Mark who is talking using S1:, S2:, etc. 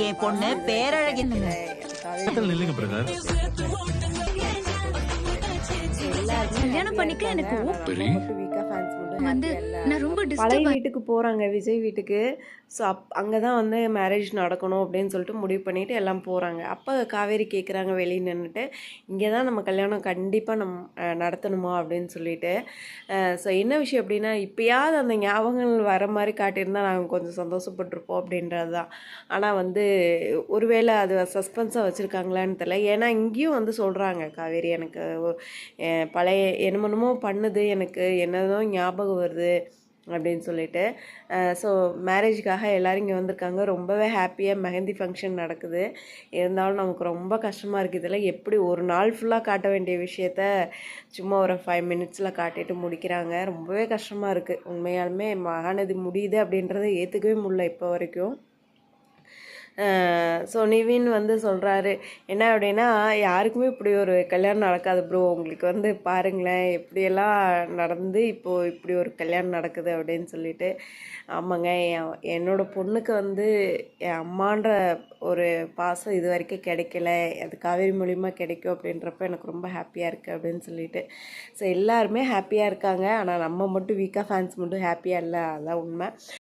S1: என் பொண்ணு பேரழகி.
S2: இல்லைங்க பிரதர்.
S3: கல்யாணம் பண்ணிக்க எனக்கு வந்து நான் ரொம்ப
S4: பழைய
S3: டிஸ்டர்ப்
S4: வீட்டுக்கு போகிறாங்க, விஜய் வீட்டுக்கு. ஸோ அங்கே தான் வந்து மேரேஜ் நடக்கணும் அப்படின்னு சொல்லிட்டு முடிவு பண்ணிவிட்டு எல்லாம் போகிறாங்க. அப்போ காவேரி கேட்குறாங்க வெளியே நின்றுட்டு, இங்கே தான் நம்ம கல்யாணம் கண்டிப்பாக நடத்தணுமா அப்படின்னு சொல்லிட்டு. ஸோ என்ன விஷயம் அப்படின்னா, இப்போயாவது அந்த ஞாபகங்கள் வர மாதிரி காட்டியிருந்தால் நாங்கள் கொஞ்சம் சந்தோஷப்பட்டிருப்போம் அப்படின்றது தான். ஆனால் வந்து ஒருவேளை அது சஸ்பென்ஸாக வச்சுருக்காங்களான்னு தெரியல. ஏன்னா இங்கேயும் வந்து சொல்கிறாங்க காவேரி, எனக்கு பழைய என்னமோ பண்ணுது, எனக்கு என்னதோ ஞாபகம் வருது அப்படின்னு சொல்லிட்டு. ஸோ மேரேஜுக்காக எல்லோரும் இங்கே வந்திருக்காங்க. ரொம்பவே ஹாப்பியாக மெஹந்தி ஃபங்க்ஷன் நடக்குது. இருந்தாலும் நமக்கு ரொம்ப கஷ்டமாக இருக்குது. இதில் எப்படி ஒரு நாள் ஃபுல்லாக காட்ட வேண்டிய விஷயத்த சும்மா ஒரு 5 மினிட்ஸில் காட்டிட்டு முடிக்கிறாங்க. ரொம்பவே கஷ்டமாக இருக்குது. உண்மையாலுமே மகாநதி முடியுது அப்படின்றத ஏற்றுக்கவே முடியல இப்போ வரைக்கும். ஸோ நிவின் வந்து சொல்கிறாரு என்ன அப்படின்னா, யாருக்குமே இப்படி ஒரு கல்யாணம் நடக்காது ப்ரோ, உங்களுக்கு வந்து பாருங்களேன் எப்படியெல்லாம் நடந்து இப்போது இப்படி ஒரு கல்யாணம் நடக்குது அப்படின்னு சொல்லிட்டு. ஆமாங்க, என்னோடய பொண்ணுக்கு வந்து என் அம்மான்ற ஒரு பாசம் இது வரைக்கும் கிடைக்கல, அது காவேரி மூலிமா கிடைக்கும் அப்படின்றப்ப எனக்கு ரொம்ப ஹாப்பியாக இருக்குது அப்படின்னு சொல்லிட்டு. ஸோ எல்லாருமே ஹாப்பியாக இருக்காங்க. ஆனால் நம்ம மட்டும் வீக்கா ஃபேன்ஸ் மட்டும் ஹாப்பியாக இல்லை, அதுதான் உண்மை.